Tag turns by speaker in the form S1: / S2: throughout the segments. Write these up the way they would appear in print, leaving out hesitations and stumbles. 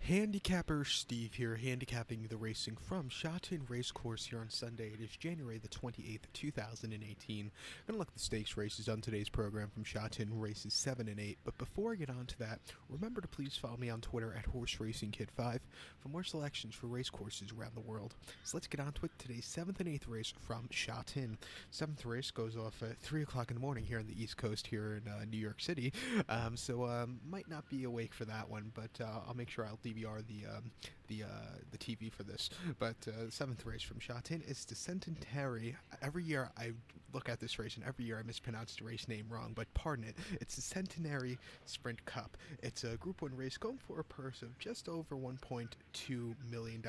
S1: Handicapper Steve here, handicapping the racing from Shotton Racecourse here on Sunday. It is January the 28th, 2018. I'm going to look at the stakes races on today's program from Shotton races 7 and 8. But before I get on to that, remember to please follow me on Twitter at HorseRacingKid5 for more selections for racecourses around the world. So let's get on to it. Today's 7th and 8th race from Shotton. 7th race goes off at 3 o'clock in the morning here on the East Coast here in New York City. So might not be awake for that one, but I'll make sure I'll DVR the TV for this. But the 7th race from Shotton is the Centenary. Every year I look at this race and every year I mispronounce the race name wrong, but pardon it. It's the Centenary Sprint Cup. It's a Group 1 race going for a purse of just over $1.2 million.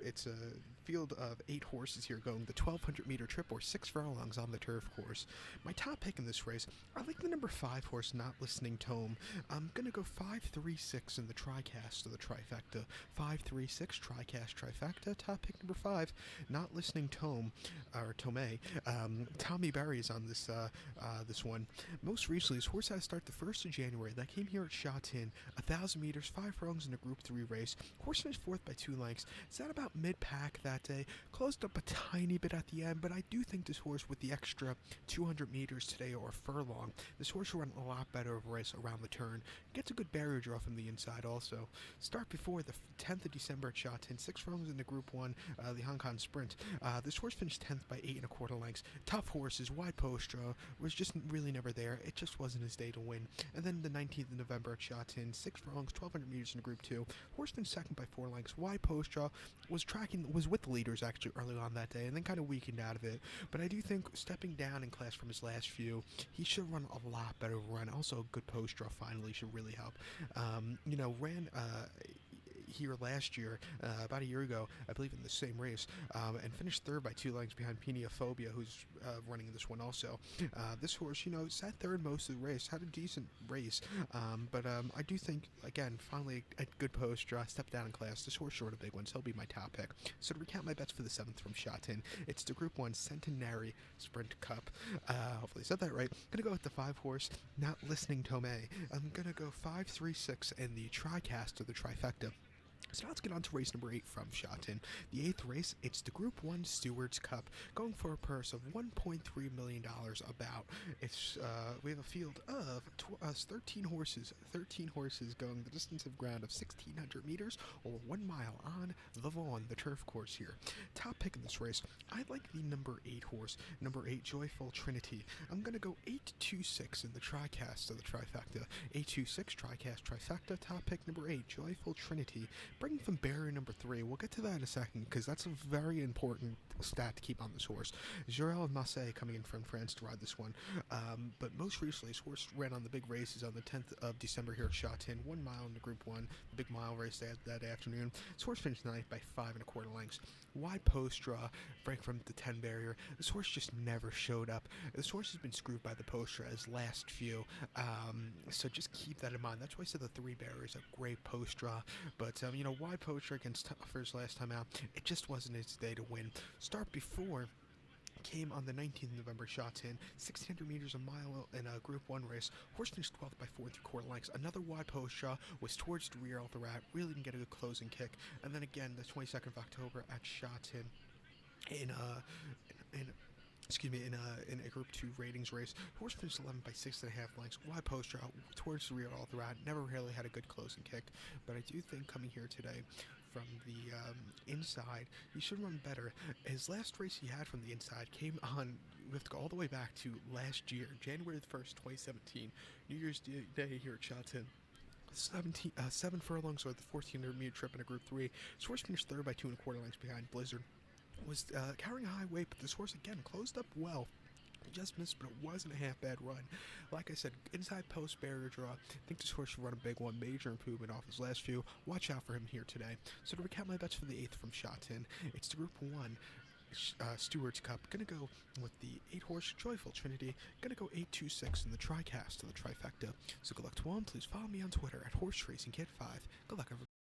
S1: It's a field of 8 horses here going the 1,200 meter trip or 6 furlongs on the turf course. My top pick in this race, I like the number 5 horse, Not Listening Tome. I'm going to go 5-3-6 in the tricast of the trifecta. 5-3-6 tricast trifecta. Top pick number 5, Not Listening Tome, or Tome. Tommy Berry is on this one. Most recently, this horse had to start the 1st of January. That came here at Shotton, 1,000 meters, 5 furlongs in a Group 3 race. Horse finished 4th by 2 lengths. It's at about mid-pack that day. Closed up a tiny bit at the end, but I do think this horse with the extra 200 meters today or a furlong, this horse will run a lot better of a race around the turn. Gets a good barrier draw from the inside also. Start before the 10th of December at Shotton. 6 furlongs in the Group 1, the Hong Kong Sprint. This horse finished 10th by 8 1/4 lengths. Tough horses, wide post draw, was just really never there. It just wasn't his day to win. And then the 19th of November at Shotton, 6 furlongs, 1,200 meters in the Group 2. Horse finished 2nd by 4 lengths. Wide post draw, was with the leaders actually early on that day and then kind of weakened out of it. But I do think stepping down in class from his last few, he should run a lot better run. Also a good post draw finally should really help. Ran here last year, about a year ago, I believe in the same race, and finished 3rd by 2 lengths behind Phobia, who's running this one also. This horse, sat 3rd most of the race, had a decent race, but I do think, again, finally a good post draw, step down in class. This horse short of big ones, he'll be my top pick. So to recount my bets for the 7th from Shotton, it's the Group 1 Centenary Sprint Cup. Hopefully I said that right. I'm going to go with the 5 horse, Not Listening Tome. I'm going to go 5-3-6 in the tricast of the trifecta. So now let's get on to race number 8 from Shotton. The 8th race, it's the Group 1 Stewards Cup, going for a purse of $1.3 million about. We have a field of 13 horses going the distance of ground of 1,600 meters or 1 mile on the Vaughan, the turf course here. Top pick in this race, I like the number 8 horse, number 8 Joyful Trinity. I'm going to go 8-2-6 in the tricast of the trifecta. 8-2-6 tricast trifecta, top pick number 8 Joyful Trinity. Bringing from barrier number 3, we'll get to that in a second because that's a very important stat to keep on this horse. Jurel Massé coming in from France to ride this one. But most recently, this horse ran on the big races on the 10th of December here at Shotton. 1 mile in the Group 1, the big mile race that afternoon. This horse finished 9th by 5 1/4 lengths. Wide post draw, break from the 10 barrier. This horse just never showed up. This horse has been screwed by the post draw his last few. So just keep that in mind. That's why I said the 3 barrier is a great post draw. But, wide post draw against Tuffers last time out, it just wasn't his day to win. Start before came on the 19th of November, Shotton, 1,600 meters, a mile in a Group 1 race. Horse finished 12th by 4 3/4 lengths. Another wide post draw, was towards the rear of the rat, really didn't get a good closing kick. And then again, the 22nd of October at Shotton in a Group 2 ratings race. Horse finished 11th by 6 1/2 lengths. Wide post draw towards the rear all the rat. Never really had a good closing kick. But I do think coming here today from the inside, he should run better. His last race he had from the inside came on, we have to go all the way back to last year, January 1st, 2017, New Year's Day here at Shotton. 7 furlongs or the 1,400 meter trip in a Group 3. His horse finished 3rd by 2 1/4 lengths behind Blizzard. Was carrying a high weight, but this horse again closed up well. He just missed, but it wasn't a half bad run. Like I said, inside post barrier draw. I think this horse should run a big one. Major improvement off his last few. Watch out for him here today. So to recap my bets for the 8th from Shotton, it's the Group 1 Stewards Cup. Gonna go with the 8 horse Joyful Trinity. Gonna go 8-2-6 in the tricast of the trifecta. So good luck to all. Please follow me on Twitter at HorseRacingKid5. Good luck, everybody.